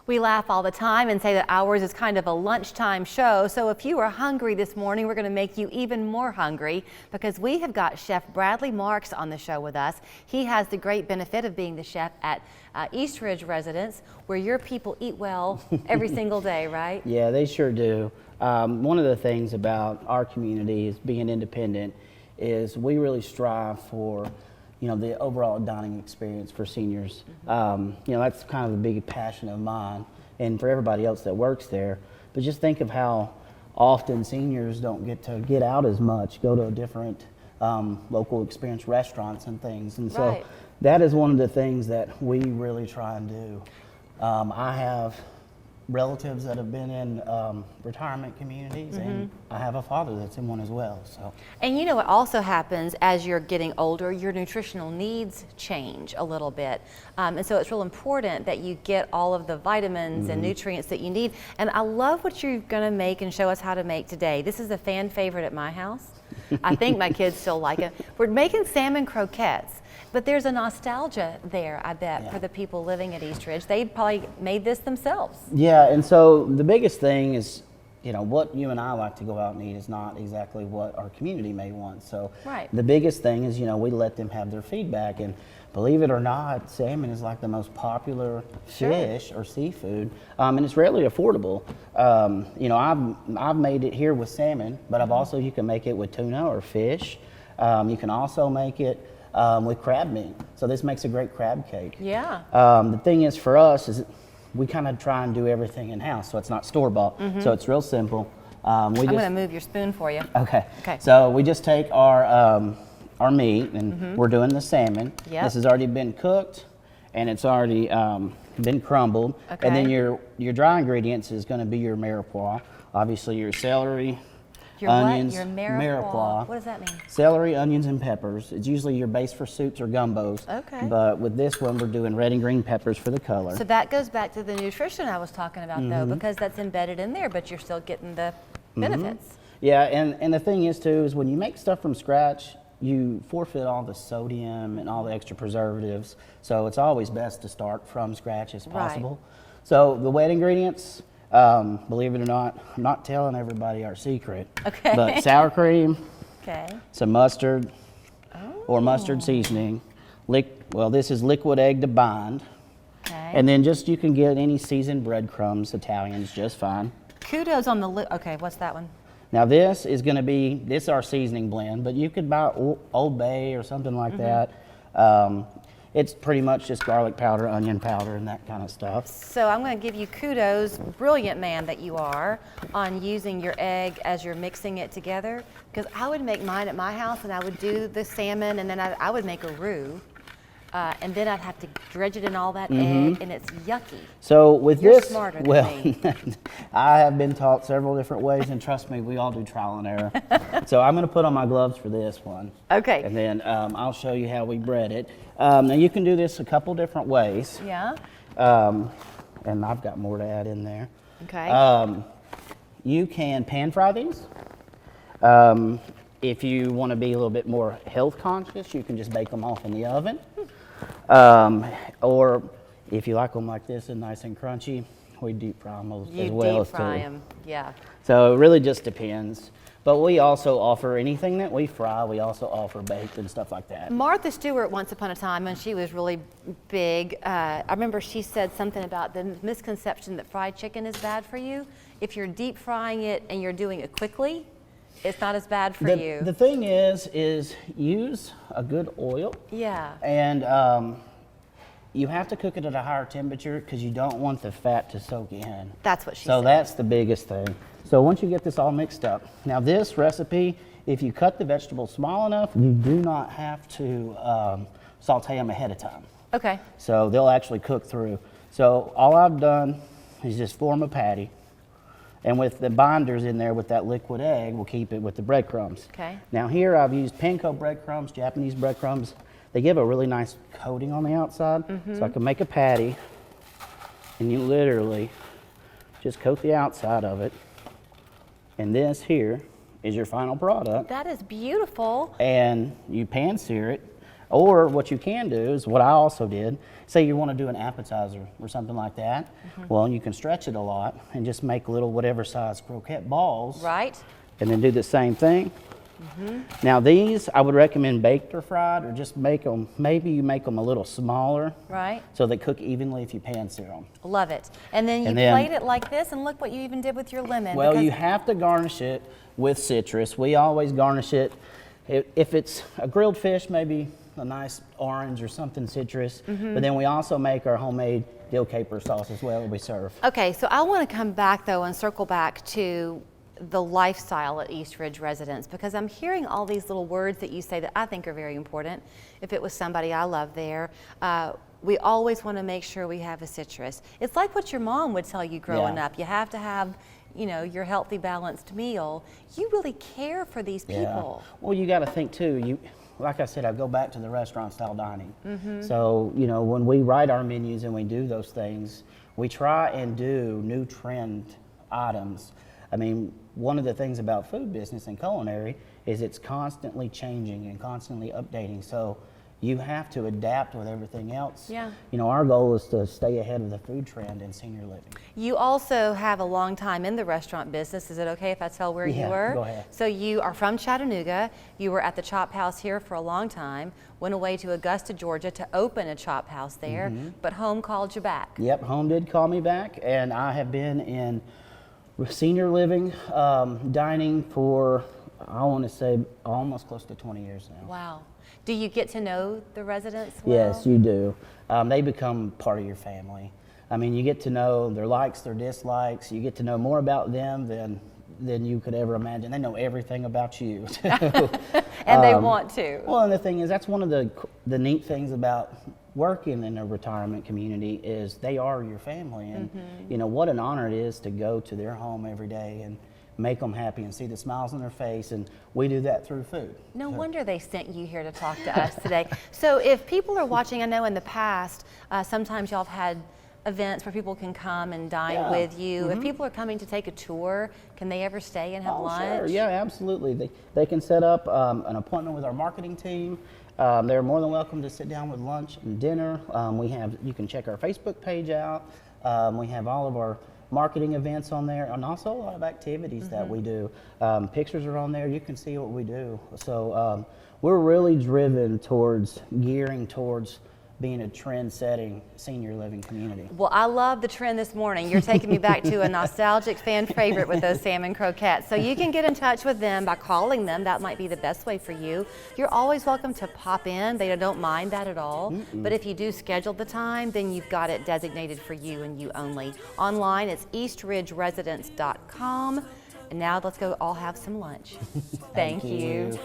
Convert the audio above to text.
We laugh all the time and say that ours is kind of a lunchtime show. So if you are hungry this morning, we're going to make you even more hungry because we have got Chef Bradley Marks on the show with us. He has the great benefit of being the chef at East Ridge Residence, where your people eat well every single day, right? Yeah, they sure do. One of the things about our community is being independent is we really strive for the overall dining experience for seniors. That's kind of a big passion of mine and for everybody else that works there. But just think of how often seniors don't get to get out as much, go to different local experience restaurants and things. And so that is one of the things that we really try and do. I have relatives that have been in retirement communities, and I have a father that's in one as well. So, and what also happens as you're getting older, your nutritional needs change a little bit, and so it's real important that you get all of the vitamins and nutrients that you need. And I love what you're going to make and show us how to make today. This is a fan favorite at my house. I think my kids still like it. We're making salmon croquettes. But there's a nostalgia there, I bet, for the people living at East Ridge. They probably made this themselves. Yeah, and so the biggest thing is, what you and I like to go out and eat is not exactly what our community may want. So the biggest thing is, we let them have their feedback. And believe it or not, salmon is like the most popular fish or seafood, and it's rarely affordable. I've made it here with salmon, but you can make it with tuna or fish. You can also make it with crab meat. So this makes a great crab cake. Yeah. The thing is for us is we kind of try and do everything in-house, so it's not store-bought. So it's real simple. I'm going to move your spoon for you. Okay. So we just take our meat, and we're doing the salmon. This has already been cooked, and it's already been crumbled. And then your dry ingredients is going to be your mirepoix. Obviously your celery, onions, Your mirepoix. What does that mean? Celery, onions, and peppers. It's usually your base for soups or gumbos. Okay. But with this one, we're doing red and green peppers for the color. So that goes back to the nutrition I was talking about, though, because that's embedded in there, but you're still getting the benefits. Yeah, and the thing is, too, is when you make stuff from scratch, you forfeit all the sodium and all the extra preservatives. So it's always best to start from scratch as possible. So the wet ingredients, believe it or not, I'm not telling everybody our secret. Okay. But sour cream, some mustard or mustard seasoning. This is liquid egg to bind. And then you can get any seasoned breadcrumbs, Italians, just fine. Kudos on the what's that one? Now this is our seasoning blend, but you could buy Old Bay or something like that. It's pretty much just garlic powder, onion powder, and that kind of stuff. So I'm going to give you kudos, brilliant man that you are, on using your egg as you're mixing it together. Because I would make mine at my house, and I would do the salmon, and then I would make a roux. And then I'd have to dredge it in all that egg, and it's yucky. So with You're this, smarter than me. I have been taught several different ways, and trust me, we all do trial and error. So I'm going to put on my gloves for this one. Okay. And then I'll show you how we bread it. Now you can do this a couple different ways. Yeah. And I've got more to add in there. Okay. You can pan fry these. If you want to be a little bit more health conscious, you can just bake them off in the oven. Or if you like them like this and nice and crunchy, we deep fry them as well. You deep fry them, yeah. So it really just depends. But we also offer anything that we fry. We also offer baked and stuff like that. Martha Stewart, once upon a time, when she was really big, I remember she said something about the misconception that fried chicken is bad for you. If you're deep frying it and you're doing it quickly, it's not as bad for you. The thing is use a good oil. Yeah. And you have to cook it at a higher temperature because you don't want the fat to soak in. That's what she said. So that's the biggest thing. So once you get this all mixed up, now this recipe, if you cut the vegetables small enough, you do not have to saute them ahead of time. Okay. So they'll actually cook through. So all I've done is just form a patty. And with the binders in there with that liquid egg, we'll keep it with the breadcrumbs. Okay. Now here I've used panko breadcrumbs, Japanese breadcrumbs. They give a really nice coating on the outside. So I can make a patty, and you literally just coat the outside of it. And this here is your final product. That is beautiful. And you pan sear it. Or what you can do is what I also did. Say you want to do an appetizer or something like that. Well, you can stretch it a lot and just make little whatever size croquette balls. Right. And then do the same thing. Now these, I would recommend baked or fried, or just make them, maybe you make them a little smaller. Right. So they cook evenly if you pan sear them. Love it. And then you plate it like this, and look what you even did with your lemon. Well, you have to garnish it with citrus. We always garnish it. If it's a grilled fish, maybe a nice orange or something citrus. But then we also make our homemade dill caper sauce as well that we serve. Okay, so I want to come back though and circle back to the lifestyle at East Ridge Residence, because I'm hearing all these little words that you say that I think are very important. If it was somebody I love there, we always want to make sure we have a citrus. It's like what your mom would tell you growing up. You have to have, you know, your healthy, balanced meal. You really care for these people. Well, you got to think too. Like I said, I go back to the restaurant style dining. So, you know, when we write our menus and we do those things, we try and do new trend items. I mean, one of the things about food business and culinary is it's constantly changing and constantly updating. So you have to adapt with everything else. Yeah. You know, our goal is to stay ahead of the food trend in senior living. You also have a long time in the restaurant business. Is it okay if I tell where you were? Go ahead. So you are from Chattanooga. You were at the Chop House here for a long time, went away to Augusta, Georgia to open a Chop House there, but home called you back. Yep, home did call me back, and I have been in senior living dining for, I want to say, almost close to 20 years now. Wow. Do you get to know the residents well? Yes, you do. They become part of your family. I mean, you get to know their likes, their dislikes. You get to know more about them than you could ever imagine. They know everything about you, too. And they want to. Well, and the thing is, that's one of the neat things about working in a retirement community is they are your family. And, you know, what an honor it is to go to their home every day and make them happy and see the smiles on their face, and we do that through food. No wonder they sent you here to talk to us today. So if people are watching, I know in the past, sometimes y'all have had events where people can come and dine with you. If people are coming to take a tour, can they ever stay and have lunch? Sure. Yeah, absolutely. They can set up an appointment with our marketing team. They're more than welcome to sit down with lunch and dinner. You can check our Facebook page out. We have all of our marketing events on there, and also a lot of activities that we do. Pictures are on there. You can see what we do. So we're really driven towards gearing towards being a trend-setting senior living community. Well, I love the trend this morning. You're taking me back to a nostalgic fan favorite with those salmon croquettes. So you can get in touch with them by calling them. That might be the best way for you. You're always welcome to pop in. They don't mind that at all. But if you do schedule the time, then you've got it designated for you and you only. Online, it's eastridgeresidence.com. And now let's go all have some lunch. Thank you.